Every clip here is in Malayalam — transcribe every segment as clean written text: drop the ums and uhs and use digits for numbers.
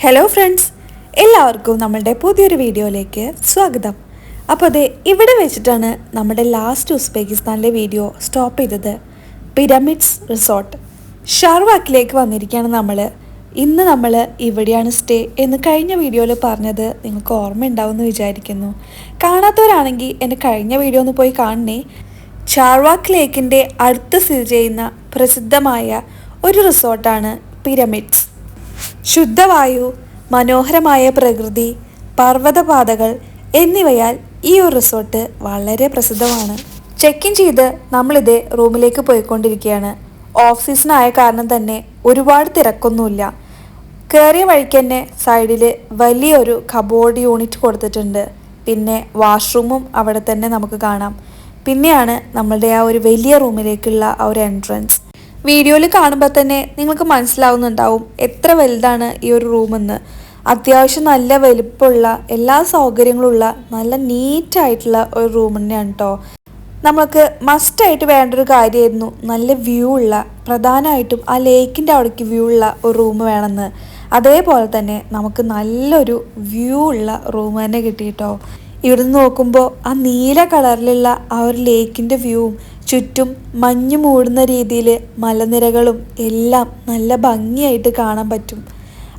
ഹലോ ഫ്രണ്ട്സ്, എല്ലാവർക്കും നമ്മളുടെ പുതിയൊരു വീഡിയോയിലേക്ക് സ്വാഗതം. അപ്പോൾ അതെ, ഇവിടെ വെച്ചിട്ടാണ് നമ്മുടെ ലാസ്റ്റ് ഉസ്ബെക്കിസ്ഥാനിലെ വീഡിയോ സ്റ്റോപ്പ് ചെയ്തത്. പിരമിഡ്സ് റിസോർട്ട് ഷാർവാക്കിലേക്ക് വന്നിരിക്കുകയാണ് നമ്മൾ. ഇന്ന് നമ്മൾ ഇവിടെയാണ് സ്റ്റേ എന്ന് കഴിഞ്ഞ വീഡിയോയിൽ പറഞ്ഞത് നിങ്ങൾക്ക് ഓർമ്മയുണ്ടാവുമെന്ന് വിചാരിക്കുന്നു. കാണാത്തവരാണെങ്കിൽ എൻ്റെ കഴിഞ്ഞ വീഡിയോ ഒന്ന് പോയി കാണണേ. ഷാർവാക്ക് ലേക്കിൻ്റെ അടുത്ത് സ്ഥിതി ചെയ്യുന്ന പ്രസിദ്ധമായ ഒരു റിസോർട്ടാണ് പിരമിഡ്സ്. ശുദ്ധവായു, മനോഹരമായ പ്രകൃതി, പർവ്വതപാതകൾ എന്നിവയാൽ ഈ ഒരു റിസോർട്ട് വളരെ പ്രസിദ്ധമാണ്. ചെക്ക് ഇൻ ചെയ്ത് നമ്മളിതേ റൂമിലേക്ക് പോയിക്കൊണ്ടിരിക്കുകയാണ്. ഓഫ് സീസൺ ആയ കാരണം തന്നെ ഒരുപാട് തിരക്കൊന്നുമില്ല. കയറിയ വഴിക്ക് തന്നെ സൈഡിൽ വലിയൊരു കബോർഡ് യൂണിറ്റ് കൊടുത്തിട്ടുണ്ട്. പിന്നെ വാഷ്റൂമും അവിടെ തന്നെ നമുക്ക് കാണാം. പിന്നെയാണ് നമ്മളുടെ ആ ഒരു വലിയ റൂമിലേക്കുള്ള ആ ഒരു എൻട്രൻസ്. വീഡിയോയിൽ കാണുമ്പോൾ തന്നെ നിങ്ങൾക്ക് മനസ്സിലാവുന്നുണ്ടാവും എത്ര വലുതാണ് ഈ ഒരു റൂമെന്ന്. അത്യാവശ്യം നല്ല വലുപ്പമുള്ള എല്ലാ സൗകര്യങ്ങളുള്ള നല്ല നീറ്റായിട്ടുള്ള ഒരു റൂം തന്നെയാണ് കേട്ടോ. നമുക്ക് മസ്റ്റായിട്ട് വേണ്ടൊരു കാര്യമായിരുന്നു നല്ല വ്യൂ ഉള്ള, പ്രധാനമായിട്ടും ആ ലേക്കിൻ്റെ അവിടേക്ക് വ്യൂ ഉള്ള ഒരു റൂം വേണമെന്ന്. അതേപോലെ തന്നെ നമുക്ക് നല്ലൊരു വ്യൂ ഉള്ള റൂം തന്നെ കിട്ടി കേട്ടോ. ഇവിടുന്ന് നോക്കുമ്പോൾ ആ നീല കളറിലുള്ള ആ ഒരു ലേക്കിൻ്റെ വ്യൂവും ചുറ്റും മഞ്ഞ് മൂടുന്ന രീതിയിൽ മലനിരകളും എല്ലാം നല്ല ഭംഗിയായിട്ട് കാണാൻ പറ്റും.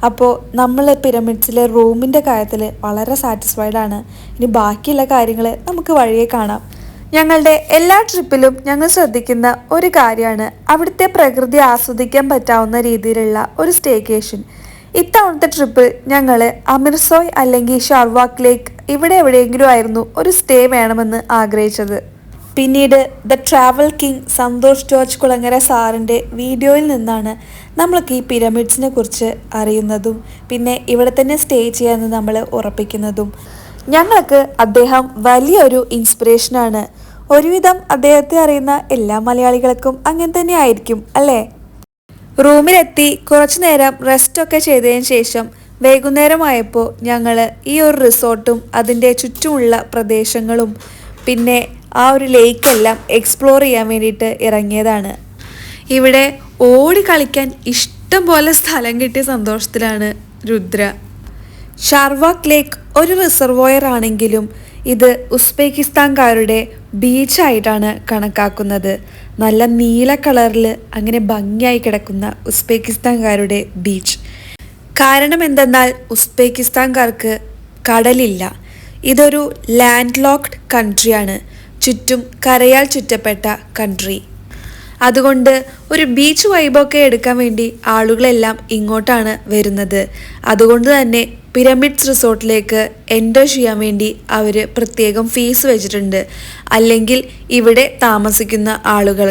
അപ്പോൾ നമ്മൾ പിരമിഡ്സിലെ റൂമിൻ്റെ കാര്യത്തിൽ വളരെ സാറ്റിസ്ഫൈഡ് ആണ്. ഇനി ബാക്കിയുള്ള കാര്യങ്ങൾ നമുക്ക് വഴിയെ കാണാം. ഞങ്ങളുടെ എല്ലാ ട്രിപ്പിലും ഞങ്ങൾ ശ്രദ്ധിക്കുന്ന ഒരു കാര്യമാണ് അവിടുത്തെ പ്രകൃതി ആസ്വദിക്കാൻ പറ്റാവുന്ന രീതിയിലുള്ള ഒരു സ്റ്റേക്കേഷൻ. ഇത്തവണത്തെ ട്രിപ്പ് ഞങ്ങൾ അമിർസോയ് അല്ലെങ്കിൽ ഷാർവാക്ക് ലേക്ക് ഇവിടെ എവിടെയെങ്കിലും ആയിരുന്നു ഒരു സ്റ്റേ വേണമെന്ന് ആഗ്രഹിച്ചത്. പിന്നീട് the travel king Santhosh George Kulangara സാറിൻ്റെ വീഡിയോയിൽ നിന്നാണ് നമ്മൾക്ക് ഈ പിരമിഡ്സിനെ കുറിച്ച് അറിയുന്നതും പിന്നെ ഇവിടെ തന്നെ സ്റ്റേ ചെയ്യാമെന്ന് നമ്മൾ ഉറപ്പിക്കുന്നതും. ഞങ്ങൾക്ക് അദ്ദേഹം വലിയൊരു ഇൻസ്പിറേഷനാണ്. ഒരുവിധം അദ്ദേഹത്തെ അറിയുന്ന എല്ലാ മലയാളികൾക്കും അങ്ങനെ തന്നെ ആയിരിക്കും അല്ലേ? റൂമിലെത്തി കുറച്ചു നേരം റെസ്റ്റൊക്കെ ചെയ്തതിന് ശേഷം വൈകുന്നേരമായപ്പോൾ ഞങ്ങൾ ഈ ഒരു റിസോർട്ടും അതിൻ്റെ ചുറ്റുമുള്ള പ്രദേശങ്ങളും പിന്നെ ആ ഒരു ലേക്കെല്ലാം എക്സ്പ്ലോർ ചെയ്യാൻ വേണ്ടിയിട്ട് ഇറങ്ങിയതാണ്. ഇവിടെ ഓടി കളിക്കാൻ ഇഷ്ടം പോലെ സ്ഥലം കിട്ടിയ സന്തോഷത്തിലാണ് രുദ്ര. ഷാർവാക്ക് ലേക്ക് ഒരു റിസർവോയർ ആണെങ്കിലും ഇത് ഉസ്ബെക്കിസ്ഥാൻകാരുടെ ബീച്ചായിട്ടാണ് കണക്കാക്കുന്നത്. നല്ല നീല കളറിൽ അങ്ങനെ ഭംഗിയായി കിടക്കുന്ന ഉസ്ബെക്കിസ്ഥാൻകാരുടെ ബീച്ച്. കാരണം എന്തെന്നാൽ ഉസ്ബെക്കിസ്ഥാൻകാർക്ക് കടലില്ല. ഇതൊരു ലാൻഡ് ലോക്ക്ഡ് കൺട്രിയാണ്, ചുറ്റും കരയാൽ ചുറ്റപ്പെട്ട കൺട്രി. അതുകൊണ്ട് ഒരു ബീച്ച് വൈബൊക്കെ എടുക്കാൻ വേണ്ടി ആളുകളെല്ലാം ഇങ്ങോട്ടാണ് വരുന്നത്. അതുകൊണ്ട് തന്നെ പിരമിഡ്സ് റിസോർട്ടിലേക്ക് എൻ്റർ ചെയ്യാൻ വേണ്ടി അവർ പ്രത്യേകം ഫീസ് വെച്ചിട്ടുണ്ട്. അല്ലെങ്കിൽ ഇവിടെ താമസിക്കുന്ന ആളുകൾ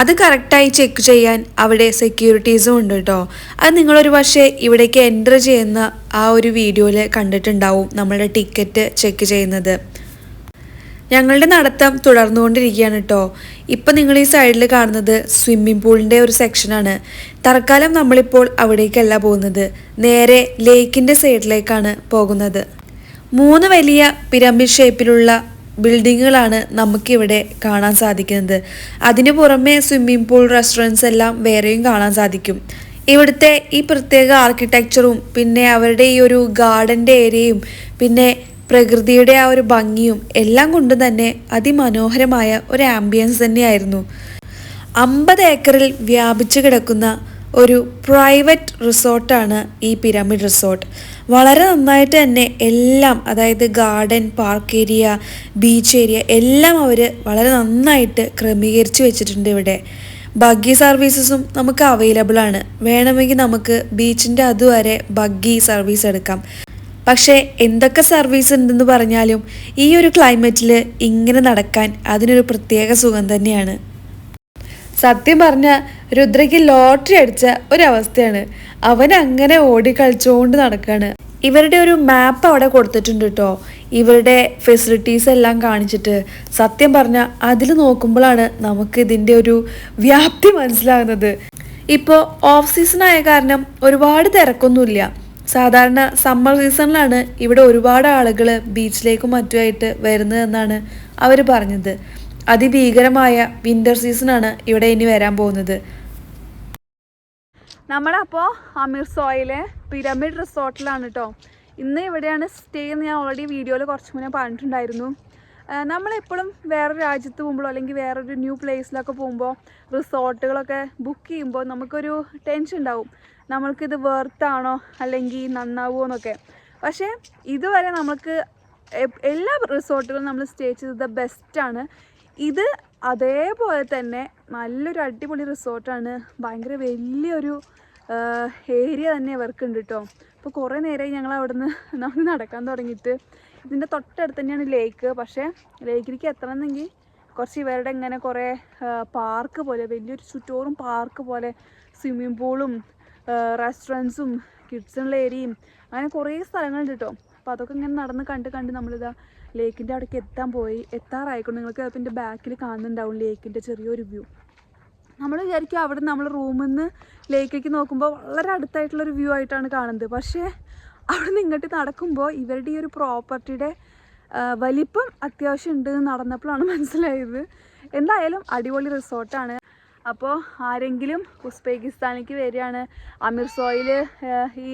അത് കറക്റ്റായി ചെക്ക് ചെയ്യാൻ അവിടെ സെക്യൂരിറ്റീസും ഉണ്ട് കേട്ടോ. അത് നിങ്ങളൊരു പക്ഷേ ഇവിടേക്ക് എൻ്റർ ചെയ്യുന്ന ആ ഒരു വീഡിയോയിൽ കണ്ടിട്ടുണ്ടാവും നമ്മളുടെ ടിക്കറ്റ് ചെക്ക് ചെയ്യുന്നത്. ഞങ്ങളുടെ നടത്തം തുടർന്നുകൊണ്ടിരിക്കുകയാണ് കേട്ടോ. ഇപ്പം നിങ്ങൾ ഈ സൈഡിൽ കാണുന്നത് സ്വിമ്മിംഗ് പൂളിൻ്റെ ഒരു സെക്ഷനാണ്. തൽക്കാലം നമ്മളിപ്പോൾ അവിടേക്കല്ല പോകുന്നത്, നേരെ ലേക്കിൻ്റെ സൈഡിലേക്കാണ് പോകുന്നത്. 3 വലിയ പിരമിഡ് ഷേപ്പിലുള്ള ബിൽഡിങ്ങുകളാണ് നമുക്കിവിടെ കാണാൻ സാധിക്കുന്നത്. അതിന് പുറമെ സ്വിമ്മിംഗ് പൂൾ, റെസ്റ്റോറൻറ്റ്സ് എല്ലാം വേറെയും കാണാൻ സാധിക്കും. ഇവിടുത്തെ ഈ പ്രത്യേക ആർക്കിടെക്ചറും പിന്നെ അവരുടെ ഈ ഒരു ഗാർഡൻ്റെ ഏരിയയും പിന്നെ പ്രകൃതിയുടെ ആ ഒരു ഭംഗിയും എല്ലാം കൊണ്ട് തന്നെ അതിമനോഹരമായ ഒരു ആംബിയൻസ് തന്നെയായിരുന്നു. 50 ഏക്കറിൽ വ്യാപിച്ചു കിടക്കുന്ന ഒരു പ്രൈവറ്റ് റിസോർട്ടാണ് ഈ പിരമിഡ് റിസോർട്ട്. വളരെ നന്നായിട്ട് തന്നെ എല്ലാം, അതായത് garden, park area, beach area എല്ലാം അവർ വളരെ നന്നായിട്ട് ക്രമീകരിച്ച് വെച്ചിട്ടുണ്ട്. ഇവിടെ ബഗ്ഗി സർവീസസും നമുക്ക് അവൈലബിൾ ആണ്. വേണമെങ്കിൽ നമുക്ക് ബീച്ചിൻ്റെ അതുവരെ ബഗ്ഗി സർവീസ് എടുക്കാം. പക്ഷേ എന്തൊക്കെ സർവീസ് ഉണ്ടെന്ന് പറഞ്ഞാലും ഈ ഒരു ക്ലൈമറ്റിൽ ഇങ്ങനെ നടക്കാൻ അതിനൊരു പ്രത്യേക സുഖം തന്നെയാണ്. സത്യം പറഞ്ഞാൽ രുദ്രയ്ക്ക് ലോട്ടറി അടിച്ച ഒരവസ്ഥയാണ്. അവൻ അങ്ങനെ ഓടിക്കളിച്ചുകൊണ്ട് നടക്കുകയാണ്. ഇവരുടെ ഒരു മാപ്പ് അവിടെ കൊടുത്തിട്ടുണ്ട് കേട്ടോ, ഇവരുടെ ഫെസിലിറ്റീസ് എല്ലാം കാണിച്ചിട്ട്. സത്യം പറഞ്ഞാൽ അതിൽ നോക്കുമ്പോഴാണ് നമുക്ക് ഇതിൻ്റെ ഒരു വ്യാപ്തി മനസ്സിലാകുന്നത്. ഇപ്പോൾ ഓഫ് സീസൺ ആയ കാരണം ഒരുപാട് തിരക്കൊന്നുമില്ല. സാധാരണ സമ്മർ സീസണിലാണ് ഇവിടെ ഒരുപാട് ആളുകൾ ബീച്ചിലേക്കും മറ്റുമായിട്ട് വരുന്നതെന്നാണ് അവർ പറഞ്ഞത്. അതിഭീകരമായ വിൻ്റർ സീസണാണ് ഇവിടെ ഇനി വരാൻ പോകുന്നത്. നമ്മളപ്പോൾ അമീർസോയിലെ പിരമിഡ് റിസോർട്ടിലാണ് കേട്ടോ. ഇന്ന് ഇവിടെയാണ് സ്റ്റേ എന്ന് ഞാൻ ഓൾറെഡി വീഡിയോയിൽ കുറച്ച് മുന്നേ പറഞ്ഞിട്ടുണ്ടായിരുന്നു. നമ്മളെപ്പോഴും വേറൊരു രാജ്യത്ത് പോകുമ്പോഴോ അല്ലെങ്കിൽ വേറൊരു ന്യൂ പ്ലേസിലൊക്കെ പോകുമ്പോൾ റിസോർട്ടുകളൊക്കെ ബുക്ക് ചെയ്യുമ്പോൾ നമുക്കൊരു ടെൻഷൻ ഉണ്ടാവും, നമ്മൾക്കിത് വെർത്താണോ അല്ലെങ്കിൽ നന്നാവുമോ എന്നൊക്കെ. പക്ഷേ ഇതുവരെ നമുക്ക് എല്ലാ റിസോർട്ടുകളും നമ്മൾ സ്റ്റേ ചെയ്തത് ബെസ്റ്റാണ്. ഇത് അതേപോലെ തന്നെ നല്ലൊരു അടിപൊളി റിസോർട്ടാണ്. ഭയങ്കര വലിയൊരു ഏരിയ തന്നെ ഇവർക്കുണ്ട് കേട്ടോ. ഇപ്പോൾ കുറേ നേരമായി ഞങ്ങൾ അവിടെ നിന്ന് നമുക്ക് നടക്കാൻ തുടങ്ങിയിട്ട്. ഇതിൻ്റെ തൊട്ടടുത്ത് തന്നെയാണ് ലേക്ക്. പക്ഷേ ലേക്കിലേക്ക് എത്തണമെന്നെങ്കിൽ കുറച്ച് ഇവരുടെ ഇങ്ങനെ കുറേ പാർക്ക് പോലെ, വലിയൊരു ചുറ്റോറും പാർക്ക് പോലെ, സ്വിമ്മിംഗ് പൂളും റെസ്റ്റോറൻറ്റ്സും കിഡ്സുള്ള ഏരിയയും അങ്ങനെ കുറേ സ്ഥലങ്ങളുണ്ട് കേട്ടോ. അപ്പോൾ അതൊക്കെ ഇങ്ങനെ നടന്ന് കണ്ട് നമ്മളിതാ ലേക്കിൻ്റെ അവിടേക്ക് എത്താറായിക്കൊണ്ട്. നിങ്ങൾക്ക് അപ്പോൾ എൻ്റെ ബാക്കിൽ കാണുന്നുണ്ടാവും ലേക്കിൻ്റെ ചെറിയൊരു വ്യൂ. നമ്മൾ വിചാരിക്കും അവിടെ നമ്മൾ റൂമിൽ നിന്ന് ലേക്കിലേക്ക് നോക്കുമ്പോൾ വളരെ അടുത്തായിട്ടുള്ളൊരു വ്യൂ ആയിട്ടാണ് കാണുന്നത്. പക്ഷേ അവിടെ നിന്ന് ഇങ്ങോട്ട് നടക്കുമ്പോൾ ഇവരുടെ ഈ ഒരു പ്രോപ്പർട്ടിയുടെ വലിപ്പം അത്യാവശ്യം ഉണ്ട് നടന്നപ്പോഴാണ് മനസ്സിലായത്. എന്തായാലും അടിപൊളി റിസോർട്ടാണ്. അപ്പോൾ ആരെങ്കിലും ഉസ്ബെക്കിസ്ഥാനിലേക്ക് വരികയാണ്, അമീർസോയിൽ ഈ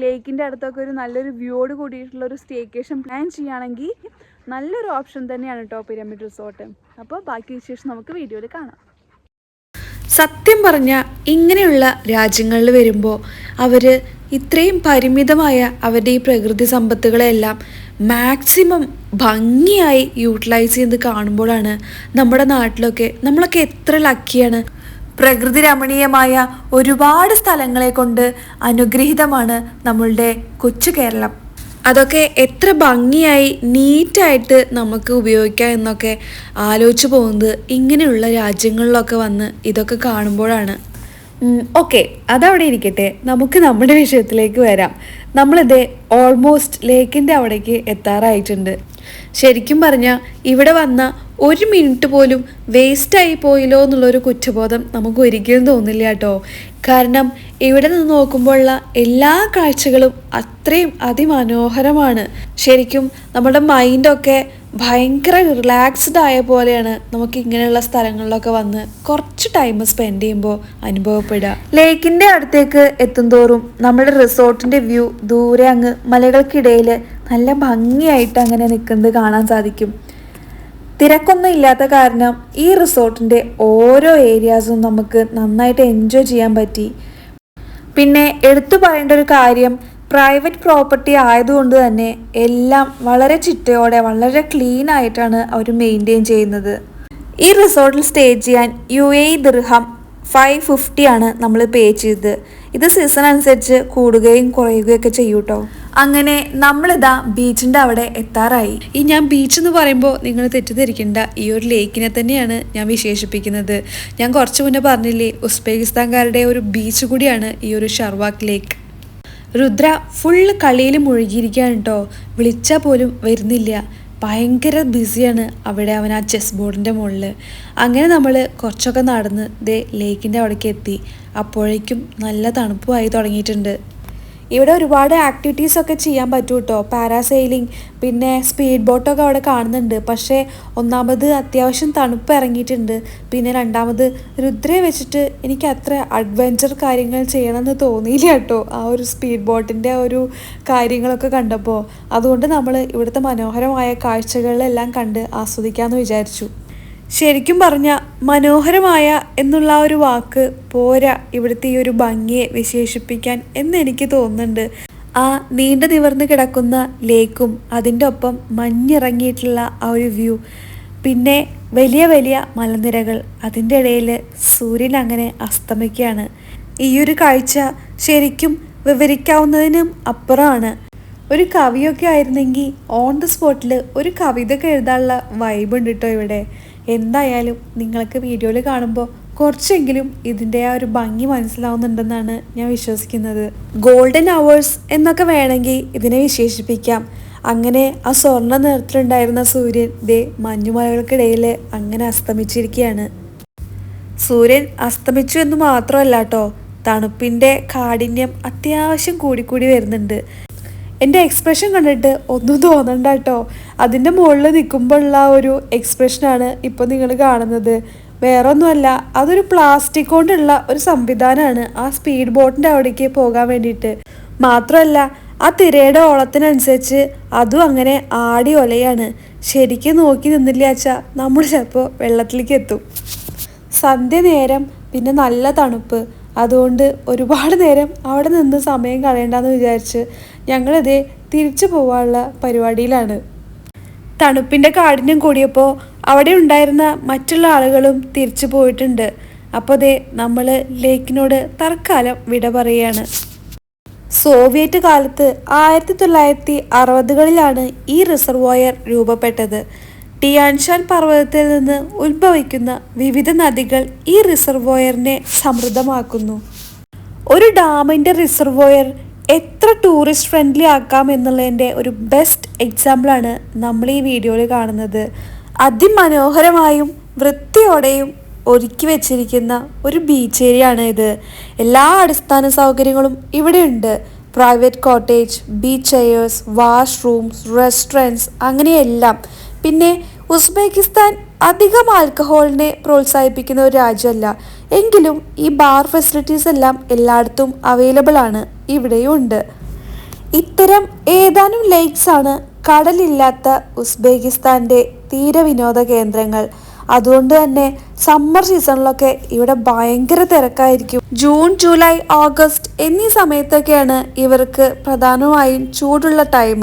ലേക്കിൻ്റെ അടുത്തൊക്കെ ഒരു നല്ലൊരു വ്യൂയോട് കൂടിയിട്ടുള്ളൊരു സ്റ്റേക്കേഷൻ പ്ലാൻ ചെയ്യുകയാണെങ്കിൽ നല്ലൊരു ഓപ്ഷൻ തന്നെയാണ് കേട്ടോ പിരമിഡ് റിസോർട്ട്. അപ്പോൾ ബാക്കി വിശേഷം നമുക്ക് വീഡിയോയിൽ കാണാം. സത്യം പറഞ്ഞാൽ ഇങ്ങനെയുള്ള രാജ്യങ്ങളിൽ വരുമ്പോൾ അവർ ഇത്രയും പരിമിതമായ അവരുടെ ഈ പ്രകൃതി സമ്പത്തുകളെല്ലാം മാക്സിമം ഭംഗിയായി യൂട്ടിലൈസ് ചെയ്ത് കാണുമ്പോഴാണ് നമ്മുടെ നാട്ടിലൊക്കെ നമ്മളൊക്കെ എത്ര ലക്കിയാണ്. പ്രകൃതി രമണീയമായ ഒരുപാട് സ്ഥലങ്ങളെ കൊണ്ട് അനുഗ്രഹീതമാണ് നമ്മളുടെ കൊച്ചു കേരളം. അതൊക്കെ എത്ര ഭംഗിയായി നീറ്റായിട്ട് നമുക്ക് ഉപയോഗിക്കാം എന്നൊക്കെ ആലോചിച്ച് പോകുന്നത് ഇങ്ങനെയുള്ള രാജ്യങ്ങളിലൊക്കെ വന്ന് ഇതൊക്കെ കാണുമ്പോഴാണ്. ഓക്കെ, അതവിടെ ഇരിക്കട്ടെ, നമുക്ക് നമ്മുടെ വിഷയത്തിലേക്ക് വരാം. നമ്മളിത് ഓൾമോസ്റ്റ് ലേക്കിൻ്റെ അവിടേക്ക് എത്താറായിട്ടുണ്ട്. ശരിക്കും പറഞ്ഞാൽ ഇവിടെ വന്ന ഒരു മിനിറ്റ് പോലും വേസ്റ്റായി പോയില്ലോ എന്നുള്ളൊരു കുറ്റബോധം നമുക്ക് ഒരിക്കലും തോന്നില്ല കേട്ടോ. കാരണം ഇവിടെ നിന്ന് നോക്കുമ്പോഴുള്ള എല്ലാ കാഴ്ചകളും അത്രയും അതിമനോഹരമാണ്. ശരിക്കും നമ്മുടെ മൈൻഡൊക്കെ ഭയങ്കര റിലാക്സ്ഡ് ആയ പോലെയാണ് നമുക്ക് ഇങ്ങനെയുള്ള സ്ഥലങ്ങളിലൊക്കെ വന്ന് കുറച്ച് ടൈം സ്പെൻഡ് ചെയ്യുമ്പോൾ അനുഭവപ്പെടുക. ലേക്കിൻ്റെ അടുത്തേക്ക് എത്തുന്തോറും നമ്മുടെ റിസോർട്ടിൻ്റെ വ്യൂ ദൂരെ അങ്ങ് മലകൾക്കിടയിൽ നല്ല ഭംഗിയായിട്ട് അങ്ങനെ നിൽക്കുന്നത് കാണാൻ സാധിക്കും. തിരക്കൊന്നും ഇല്ലാത്ത കാരണം ഈ റിസോർട്ടിൻ്റെ ഓരോ ഏരിയാസും നമുക്ക് നന്നായിട്ട് എൻജോയ് ചെയ്യാൻ പറ്റി. പിന്നെ എടുത്തു പറയേണ്ട ഒരു കാര്യം, പ്രൈവറ്റ് പ്രോപ്പർട്ടി ആയതുകൊണ്ട് തന്നെ എല്ലാം വളരെ ചിട്ടയോടെ വളരെ ക്ലീൻ ആയിട്ടാണ് അവർ മെയിൻറ്റെയിൻ ചെയ്യുന്നത്. ഈ റിസോർട്ടിൽ സ്റ്റേ ചെയ്യാൻ UAE ദിർഹം 550 ആണ് നമ്മൾ പേ ചെയ്തത്. ഇത് സീസൺ അനുസരിച്ച് കൂടുകയും കുറയുകയൊക്കെ ചെയ്യും കേട്ടോ. അങ്ങനെ നമ്മളിതാ ബീച്ചിൻ്റെ അവിടെ എത്താറായി. ഈ ഞാൻ ബീച്ച് എന്ന് പറയുമ്പോൾ നിങ്ങൾ തെറ്റിദ്ധരിക്കേണ്ട, ഈ ഒരു ലേക്കിനെ തന്നെയാണ് ഞാൻ വിശേഷിപ്പിക്കുന്നത്. ഞാൻ കുറച്ച് മുന്നേ പറഞ്ഞില്ലേ, ഉസ്ബെക്കിസ്ഥാൻകാരുടെ ഒരു ബീച്ച് കൂടിയാണ് ഈ ഒരു ഷർവാക് ലേക്ക്. രുദ്ര ഫുള്ള് കളിയിൽ മുഴുകിയിരിക്കുകയാണ് കേട്ടോ. വിളിച്ചാൽ പോലും വരുന്നില്ല, ഭയങ്കര ബിസിയാണ് അവിടെ അവൻ ആ ചെസ് ബോർഡിൻ്റെ മുകളിൽ. അങ്ങനെ നമ്മൾ കുറച്ചൊക്കെ നടന്ന് ലേക്കിൻ്റെ അവിടേക്ക് എത്തി. അപ്പോഴേക്കും നല്ല തണുപ്പുമായി തുടങ്ങിയിട്ടുണ്ട്. ഇവിടെ ഒരുപാട് ആക്ടിവിറ്റീസൊക്കെ ചെയ്യാൻ പറ്റും കേട്ടോ. പാരാസെയിലിംഗ്, പിന്നെ സ്പീഡ് ബോട്ടൊക്കെ അവിടെ കാണുന്നുണ്ട്. പക്ഷേ ഒന്നാമത് അത്യാവശ്യം തണുപ്പ് ഇറങ്ങിയിട്ടുണ്ട്. പിന്നെ രണ്ടാമത് രുദ്രയെ വെച്ചിട്ട് എനിക്ക് അത്ര അഡ്വഞ്ചർ കാര്യങ്ങൾ ചെയ്യണമെന്ന് തോന്നിയില്ല കേട്ടോ, ആ ഒരു സ്പീഡ് ബോട്ടിൻ്റെ ഒരു കാര്യങ്ങളൊക്കെ കണ്ടപ്പോൾ. അതുകൊണ്ട് നമ്മൾ ഇവിടുത്തെ മനോഹരമായ കാഴ്ചകളിലെല്ലാം കണ്ട് ആസ്വദിക്കാമെന്ന് വിചാരിച്ചു. ശരിക്കും പറഞ്ഞാൽ മനോഹരമായ എന്നുള്ള ഒരു വാക്ക് പോരാ ഇവിടുത്തെ ഈ ഒരു ഭംഗിയെ വിശേഷിപ്പിക്കാൻ എന്നെനിക്ക് തോന്നുന്നുണ്ട്. ആ നീണ്ടു നിവർന്ന് കിടക്കുന്ന ലേക്കും അതിൻ്റെ ഒപ്പം മഞ്ഞിറങ്ങിയിട്ടുള്ള ആ ഒരു വ്യൂ, പിന്നെ വലിയ വലിയ മലനിരകൾ, അതിൻ്റെ ഇടയിൽ സൂര്യൻ അങ്ങനെ അസ്തമിക്കുകയാണ്. ഈ ഒരു കാഴ്ച ശരിക്കും വിവരിക്കാവുന്നതിനും അപ്പുറമാണ്. ഒരു കവിയൊക്കെ ആയിരുന്നെങ്കിൽ ഓൺ ദ സ്പോട്ടിൽ ഒരു കവിതയൊക്കെ എഴുതാനുള്ള വൈബ് ഉണ്ട് കേട്ടോ ഇവിടെ. എന്തായാലും നിങ്ങൾക്ക് വീഡിയോയിൽ കാണുമ്പോൾ കുറച്ചെങ്കിലും ഇതിൻ്റെ ആ ഒരു ഭംഗി മനസ്സിലാവുന്നുണ്ടെന്നാണ് ഞാൻ വിശ്വസിക്കുന്നത്. ഗോൾഡൻ അവേഴ്സ് എന്നൊക്കെ വേണമെങ്കിൽ ഇതിനെ വിശേഷിപ്പിക്കാം. അങ്ങനെ ആ സ്വർണ്ണ നിറത്തിലുണ്ടായിരുന്ന സൂര്യൻ മഞ്ഞുമലകൾക്കിടയിൽ അങ്ങനെ അസ്തമിച്ചിരിക്കുകയാണ്. സൂര്യൻ അസ്തമിച്ചു എന്ന് മാത്രമല്ല കേട്ടോ, തണുപ്പിൻ്റെ കാഠിന്യം അത്യാവശ്യം കൂടിക്കൂടി വരുന്നുണ്ട്. എൻ്റെ എക്സ്പ്രഷൻ കണ്ടിട്ട് ഒന്നും തോന്നണ്ട കേട്ടോ, അതിൻ്റെ മുകളിൽ നിൽക്കുമ്പോഴുള്ള ഒരു എക്സ്പ്രഷനാണ് ഇപ്പോൾ നിങ്ങൾ കാണുന്നത്. വേറൊന്നുമല്ല, അതൊരു പ്ലാസ്റ്റിക് കൊണ്ടുള്ള ഒരു സംവിധാനമാണ് ആ സ്പീഡ് ബോട്ടിൻ്റെ അവിടേക്ക് പോകാൻ വേണ്ടിയിട്ട്. മാത്രമല്ല ആ തിരയുടെ ഓളത്തിനനുസരിച്ച് അതും അങ്ങനെ ആടി ഒലയാണ്. ശരിക്കും നോക്കി നിന്നില്ല വെച്ചാൽ നമ്മൾ ചിലപ്പോൾ വെള്ളത്തിലേക്ക് എത്തും. സന്ധ്യ നേരം, പിന്നെ നല്ല തണുപ്പ്. അതുകൊണ്ട് ഒരുപാട് നേരം അവിടെ നിന്ന് സമയം കളയണ്ടെന്ന് വിചാരിച്ച് ഞങ്ങളിതേ തിരിച്ചു പോകാനുള്ള പരിപാടിയിലാണ്. തണുപ്പിൻ്റെ കാഠിന്യം കൂടിയപ്പോൾ അവിടെ ഉണ്ടായിരുന്ന മറ്റുള്ള ആളുകളും തിരിച്ചു പോയിട്ടുണ്ട്. അപ്പോൾ ദേ നമ്മൾ ലേക്കിനോട് തൽക്കാലം വിട പറയുകയാണ്. സോവിയറ്റ് കാലത്ത് 1960കളിലാണ് ഈ റിസർവോയർ രൂപപ്പെട്ടത്. ടിയാൻഷാൻ പർവ്വതത്തിൽ നിന്ന് ഉത്ഭവിക്കുന്ന വിവിധ നദികൾ ഈ റിസർവോയറിനെ സമൃദ്ധമാക്കുന്നു. ഒരു ഡാമിൻ്റെ റിസർവോയർ എത്ര ടൂറിസ്റ്റ് ഫ്രണ്ട്ലി ആക്കാം എന്നുള്ളതിൻ്റെ ഒരു ബെസ്റ്റ് എക്സാമ്പിളാണ് നമ്മൾ ഈ വീഡിയോയിൽ കാണുന്നത്. അതിമനോഹരമായും വൃത്തിയോടെയും ഒരുക്കി വെച്ചിരിക്കുന്ന ഒരു ബീച്ച് ഏരിയയാണ് ഇത്. എല്ലാ അടിസ്ഥാന സൗകര്യങ്ങളും ഇവിടെയുണ്ട്. Private cottage, beach chairs, washrooms, restaurants, അങ്ങനെയെല്ലാം. പിന്നെ ഉസ്ബെക്കിസ്ഥാൻ അധികം ആൽക്കഹോളിനെ പ്രോത്സാഹിപ്പിക്കുന്ന ഒരു രാജ്യമല്ല. എങ്കിലും ഈ ബാർ ഫെസിലിറ്റീസ് എല്ലാം എല്ലായിടത്തും അവൈലബിൾ ആണ്, ഇവിടെയും ഉണ്ട്. ഇത്തരം ഏതാനും ലേക്സ് ആണ് കടലില്ലാത്ത ഉസ്ബെക്കിസ്ഥാൻ്റെ തീരവിനോദ കേന്ദ്രങ്ങൾ. അതുകൊണ്ട് തന്നെ സമ്മർ സീസണിലൊക്കെ ഇവിടെ ഭയങ്കര തിരക്കായിരിക്കും. ജൂൺ, ജൂലൈ, ഓഗസ്റ്റ് എന്നീ സമയത്തൊക്കെയാണ് ഇവർക്ക് പ്രധാനമായും ചൂടുള്ള ടൈം.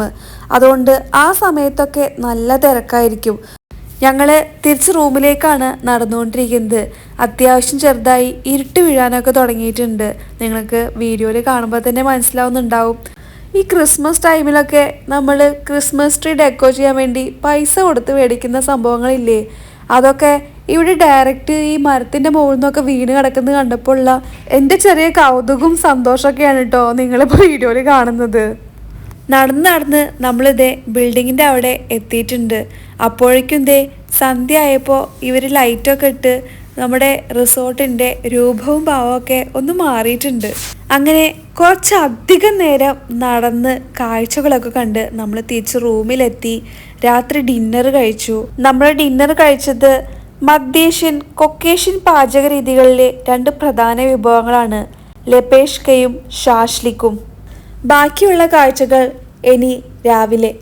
അതുകൊണ്ട് ആ സമയത്തൊക്കെ നല്ല തിരക്കായിരിക്കും. ഞങ്ങൾ തിരിച്ച് റൂമിലേക്കാണ് നടന്നുകൊണ്ടിരിക്കുന്നത്. അത്യാവശ്യം ചെറുതായി ഇരുട്ട് വീഴാനൊക്കെ തുടങ്ങിയിട്ടുണ്ട്. നിങ്ങൾക്ക് വീഡിയോയിൽ കാണുമ്പോൾ തന്നെ മനസ്സിലാവുന്നുണ്ടാവും. ഈ ക്രിസ്മസ് ടൈമിലൊക്കെ നമ്മൾ ക്രിസ്മസ് ട്രീ ഡെക്കോ ചെയ്യാൻ വേണ്ടി പൈസ കൊടുത്ത് മേടിക്കുന്ന സംഭവങ്ങളില്ലേ, അതൊക്കെ ഇവിടെ ഡയറക്റ്റ് ഈ മരത്തിൻ്റെ മുകളിൽ നിന്നൊക്കെ വീണ് കിടക്കുന്നത് കണ്ടപ്പോൾ ഉള്ള എൻ്റെ ചെറിയ കൗതുകവും സന്തോഷമൊക്കെയാണ് കേട്ടോ നിങ്ങളിപ്പോൾ വീഡിയോയിൽ കാണുന്നത്. നടന്ന് നമ്മളിതേ ബിൽഡിങ്ങിൻ്റെ അവിടെ എത്തിയിട്ടുണ്ട്. അപ്പോഴേക്കും ദേ സന്ധ്യ ആയപ്പോൾ ഇവർ ലൈറ്റൊക്കെ ഇട്ട് നമ്മുടെ റിസോർട്ടിൻ്റെ രൂപവും ഭാവമൊക്കെ ഒന്ന് മാറിയിട്ടുണ്ട്. അങ്ങനെ കുറച്ചധികം നേരം നടന്ന് കാഴ്ചകളൊക്കെ കണ്ട് നമ്മൾ തിരിച്ച് റൂമിലെത്തി. രാത്രി ഡിന്നർ കഴിച്ചു. നമ്മൾ ഡിന്നർ കഴിച്ചത് മധ്യേഷ്യൻ, കൊക്കേഷ്യൻ പാചക രീതികളിലെ 2 പ്രധാന വിഭവങ്ങളാണ്, ലെപേഷ്കയും ഷാഷ്ലിക്കും. ബാക്കിയുള്ള കാഴ്ചകൾ ഇനി രാവിലെ.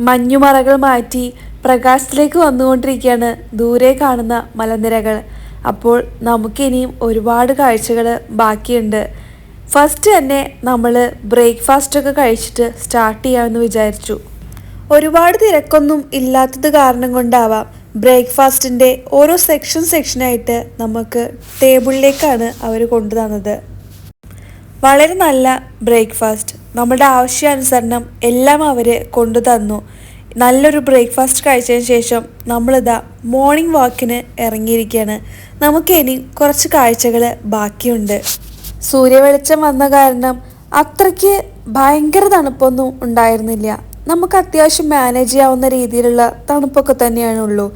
മഞ്ഞുമറകൾ മാറ്റി പ്രകാശത്തിലേക്ക് വന്നുകൊണ്ടിരിക്കുകയാണ് ദൂരെ കാണുന്ന മലനിരകൾ. അപ്പോൾ നമുക്കിനിയും ഒരുപാട് കാഴ്ചകൾ ബാക്കിയുണ്ട്. ഫസ്റ്റ് തന്നെ നമ്മൾ ബ്രേക്ക്ഫാസ്റ്റൊക്കെ കഴിച്ചിട്ട് സ്റ്റാർട്ട് ചെയ്യാമെന്ന് വിചാരിച്ചു. ഒരുപാട് തിരക്കൊന്നും ഇല്ലാത്തത് കാരണം കൊണ്ടാവാം ബ്രേക്ക്ഫാസ്റ്റിൻ്റെ ഓരോ സെക്ഷനായിട്ട് നമുക്ക് ടേബിളിലേക്കാണ് അവർ കൊണ്ടുതന്നത്. വളരെ നല്ല ബ്രേക്ക്ഫാസ്റ്റ്, നമ്മുടെ ആവശ്യാനുസരണം എല്ലാം അവർ കൊണ്ടു തന്നു. നല്ലൊരു ബ്രേക്ക്ഫാസ്റ്റ് കഴിച്ചതിന് ശേഷം നമ്മളിതാ മോർണിംഗ് വാക്കിന് ഇറങ്ങിയിരിക്കുകയാണ്. നമുക്ക് ഇനി കുറച്ച് കാഴ്ചകൾ ബാക്കിയുണ്ട്. സൂര്യവെളിച്ചം വന്ന കാരണം അത്രയ്ക്ക് ഭയങ്കര തണുപ്പൊന്നും ഉണ്ടായിരുന്നില്ല. നമുക്ക് അത്യാവശ്യം മാനേജ് ചെയ്യാവുന്ന രീതിയിലുള്ള തണുപ്പൊക്കെ തന്നെയാണുള്ളൂ.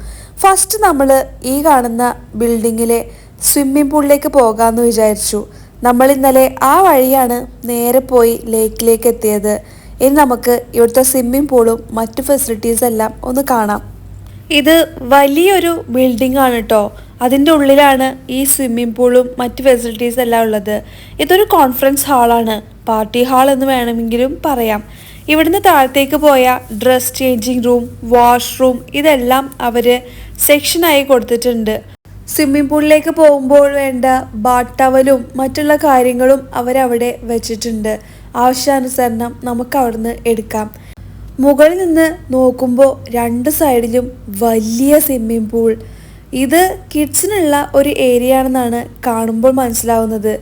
ഫസ്റ്റ് നമ്മൾ ഈ കാണുന്ന ബിൽഡിങ്ങിലെ സ്വിമ്മിംഗ് പൂളിലേക്ക് പോകാമെന്ന് വിചാരിച്ചു. നമ്മൾ ഇന്നലെ ആ വഴിയാണ് നേരെ പോയി ലേക്കിലേക്ക് എത്തിയത്. ഇനി നമുക്ക് ഇവിടുത്തെ സ്വിമ്മിംഗ് പൂളും മറ്റു ഫെസിലിറ്റീസ് എല്ലാം ഒന്ന് കാണാം. ഇത് വലിയൊരു ബിൽഡിംഗ് ആണ് കേട്ടോ. അതിൻ്റെ ഉള്ളിലാണ് ഈ സ്വിമ്മിംഗ് പൂളും മറ്റ് ഫെസിലിറ്റീസ് എല്ലാം ഉള്ളത്. ഇതൊരു കോൺഫറൻസ് ഹാളാണ്, പാർട്ടി ഹാൾ എന്ന് വേണമെങ്കിലും പറയാം. ഇവിടുന്ന് താഴത്തേക്ക് പോയ ഡ്രസ് ചേഞ്ചിങ് റൂം, വാഷ്റൂം ഇതെല്ലാം അവർ സെക്ഷനായി കൊടുത്തിട്ടുണ്ട്. സ്വിമ്മിംഗ് പൂളിലേക്ക് പോകുമ്പോൾ വേണ്ട ബാത്ത് ടവലും മറ്റുള്ള കാര്യങ്ങളും അവരവിടെ വെച്ചിട്ടുണ്ട്. ആവശ്യാനുസരണം നമുക്ക് അവിടുന്ന് എടുക്കാം. മുകളിൽ നിന്ന് നോക്കുമ്പോൾ 2 സൈഡിലും വലിയ സ്വിമ്മിംഗ് പൂൾ. ഇത് കിഡ്സിനുള്ള ഒരു ഏരിയ ആണെന്നാണ് കാണുമ്പോൾ മനസ്സിലാവുന്നത്.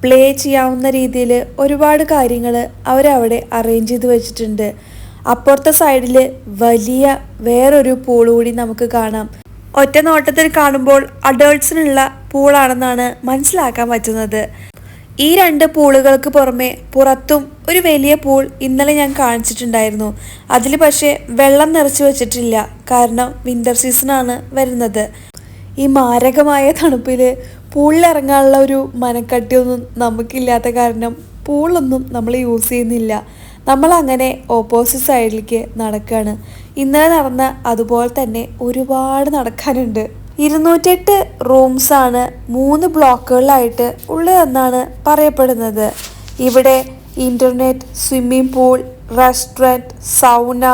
പ്ലേ ചെയ്യാവുന്ന രീതിയിൽ ഒരുപാട് കാര്യങ്ങൾ അവരവിടെ അറേഞ്ച് ചെയ്ത് വെച്ചിട്ടുണ്ട്. അപ്പുറത്തെ സൈഡിൽ വലിയ വേറൊരു പൂൾ കൂടി നമുക്ക് കാണാം. ഒറ്റ നോട്ടത്തിൽ കാണുമ്പോൾ അഡൾട്ട്സിനുള്ള പൂളാണെന്നാണ് മനസ്സിലാക്കാൻ പറ്റുന്നത്. ഈ 2 പൂളുകൾക്ക് പുറമെ പുറത്തും ഒരു വലിയ പൂൾ ഇന്നലെ ഞാൻ കാണിച്ചിട്ടുണ്ടായിരുന്നു. അതിൽ പക്ഷേ വെള്ളം നിറച്ച് വെച്ചിട്ടില്ല, കാരണം വിൻ്റർ സീസണാണ് വരുന്നത്. ഈ മാരകമായ തണുപ്പിൽ പൂളിലിറങ്ങാനുള്ള ഒരു മനക്കട്ടിയൊന്നും നമുക്കില്ലാത്ത കാരണം പൂളൊന്നും നമ്മൾ യൂസ് ചെയ്യുന്നില്ല. നമ്മളങ്ങനെ ഓപ്പോസിറ്റ് സൈഡിലേക്ക് നടക്കുകയാണ്. ഇന്നലെ നടന്ന അതുപോലെ തന്നെ ഒരുപാട് നടക്കാനുണ്ട്. 208 റൂംസാണ് 3 ബ്ലോക്കുകളിലായിട്ട് ഉള്ളതെന്നാണ് പറയപ്പെടുന്നത്. ഇവിടെ internet, swimming pool, restaurant, sauna,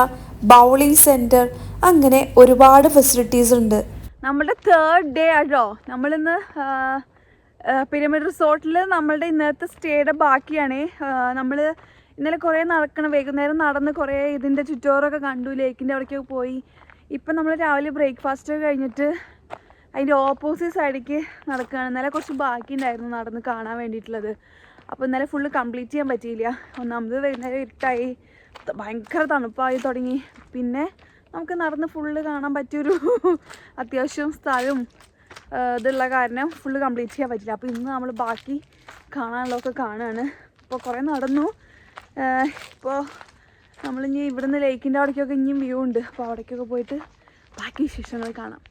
bowling centre, അങ്ങനെ ഒരുപാട് ഫെസിലിറ്റീസ് ഉണ്ട്. നമ്മുടെ 3rd ഡേ ആട്ടോ. നമ്മളിന്ന് പിരമിഡ് റിസോർട്ടിൽ നമ്മളുടെ ഇന്നത്തെ സ്റ്റേയുടെ ബാക്കിയാണ്. നമ്മൾ ഇന്നലെ കുറേ നടക്കണം, വൈകുന്നേരം നടന്ന് കുറേ ഇതിൻ്റെ ചുറ്റോറൊക്കെ കണ്ടു, ലേക്കിൻ്റെ അവിടേക്കൊക്കെ പോയി. ഇപ്പം നമ്മൾ രാവിലെ ബ്രേക്ക്ഫാസ്റ്റ് കഴിഞ്ഞിട്ട് അതിൻ്റെ ഓപ്പോസിറ്റ് സൈഡിലേക്ക് നടക്കുകയാണ്. ഇന്നലെ കുറച്ച് ബാക്കി ഉണ്ടായിരുന്നു നടന്ന് കാണാൻ വേണ്ടിയിട്ടുള്ളത്. അപ്പോൾ ഇന്നലെ ഫുള്ള് കംപ്ലീറ്റ് ചെയ്യാൻ പറ്റിയില്ല. ഒന്നാമത് വൈകുന്നേരം ഇരുട്ടായി, ഭയങ്കര തണുപ്പായി തുടങ്ങി. പിന്നെ നമുക്ക് നടന്ന് ഫുള്ള് കാണാൻ പറ്റിയൊരു അത്യാവശ്യം സ്ഥലവും ഇതുള്ള കാരണം ഫുള്ള് കംപ്ലീറ്റ് ചെയ്യാൻ പറ്റില്ല. അപ്പോൾ ഇന്ന് നമ്മൾ ബാക്കി കാണാനുള്ളതൊക്കെ കാണുകയാണ്. ഇപ്പോൾ കുറേ നടന്നു. ഇപ്പോൾ നമ്മളിനി ഇവിടുന്ന് ലേക്കിൻ്റെ അവിടേക്കൊക്കെ ഇനിയും വ്യൂ ഉണ്ട്. അപ്പോൾ അവിടേക്കൊക്കെ പോയിട്ട് ബാക്കി വിശേഷങ്ങൾ കാണാം.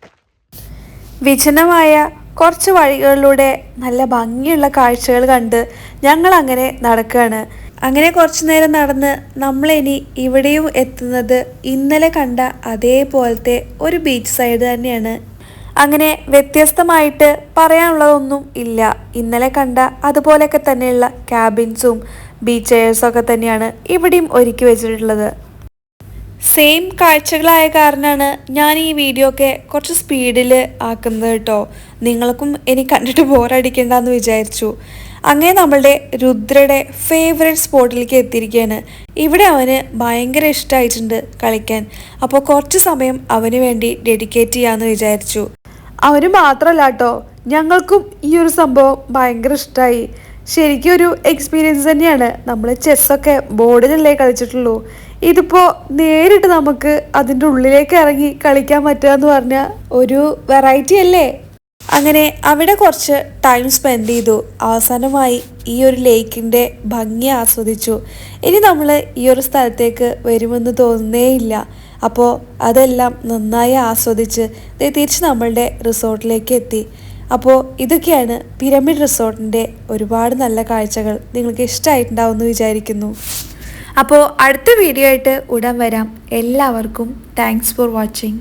വിജനമായ കുറച്ച് വഴികളിലൂടെ നല്ല ഭംഗിയുള്ള കാഴ്ചകൾ കണ്ട് ഞങ്ങൾ അങ്ങനെ നടക്കുകയാണ്. അങ്ങനെ കുറച്ചു നേരം നടന്ന് നമ്മളിനി ഇവിടെയും എത്തുന്നത് ഇന്നലെ കണ്ട അതേപോലത്തെ ഒരു ബീച്ച് സൈഡ് തന്നെയാണ്. അങ്ങനെ വ്യത്യസ്തമായിട്ട് പറയാനുള്ളതൊന്നും ഇല്ല. ഇന്നലെ കണ്ട അതുപോലെയൊക്കെ തന്നെയുള്ള ക്യാബിൻസും ബീച്ച് ചെയേഴ്സൊക്കെ തന്നെയാണ് ഇവിടെയും ഒരുക്കി വെച്ചിട്ടുള്ളത്. സെയിം കാഴ്ചകളായ കാരണമാണ് ഞാൻ ഈ വീഡിയോ ഒക്കെ കുറച്ച് സ്പീഡിൽ ആക്കുന്നത് കേട്ടോ. നിങ്ങൾക്കും ഇനി കണ്ടിട്ട് ബോറടിക്കണ്ടെന്ന് വിചാരിച്ചു. അങ്ങനെ നമ്മളുടെ രുദ്രയുടെ ഫേവറേറ്റ് സ്പോട്ടിലേക്ക് എത്തിയിരിക്കുകയാണ്. ഇവിടെ അവന് ഭയങ്കര ഇഷ്ടമായിട്ടുണ്ട് കളിക്കാൻ. അപ്പോൾ കുറച്ച് സമയം അവന് വേണ്ടി ഡെഡിക്കേറ്റ് ചെയ്യാമെന്ന് വിചാരിച്ചു. അവന് മാത്രമല്ല കേട്ടോ, ഞങ്ങൾക്കും ഈ ഒരു സംഭവം ഭയങ്കര ഇഷ്ടമായി. ശരിക്കും ഒരു എക്സ്പീരിയൻസ് തന്നെയാണ്. നമ്മൾ ചെസ്സൊക്കെ ബോർഡിലല്ലേ കളിച്ചിട്ടുള്ളൂ. ഇതിപ്പോൾ നേരിട്ട് നമുക്ക് അതിൻ്റെ ഉള്ളിലേക്ക് ഇറങ്ങി കളിക്കാൻ പറ്റുക എന്ന് പറഞ്ഞാൽ ഒരു വെറൈറ്റി അല്ലേ. അങ്ങനെ അവിടെ കുറച്ച് ടൈം സ്പെൻഡ് ചെയ്തു. അവസാനമായി ഈ ഒരു ലേക്കിൻ്റെ ഭംഗി ആസ്വദിച്ചു. ഇനി നമ്മൾ ഈ ഒരു സ്ഥലത്തേക്ക് വരുമെന്ന് തോന്നുന്നേയില്ല. അപ്പോൾ അതെല്ലാം നന്നായി ആസ്വദിച്ച് തിരിച്ച് നമ്മളുടെ റിസോർട്ടിലേക്ക് എത്തി. അപ്പോൾ ഇതൊക്കെയാണ് പിരമിഡ് റിസോർട്ടിൻ്റെ ഒരുപാട് നല്ല കാഴ്ചകൾ. നിങ്ങൾക്ക് ഇഷ്ടമായിട്ടുണ്ടാവുമെന്ന് വിചാരിക്കുന്നു. അപ്പോൾ അടുത്ത വീഡിയോ ആയിട്ട് ഉടൻ വരാം. എല്ലാവർക്കും താങ്ക്സ് ഫോർ വാച്ചിങ്.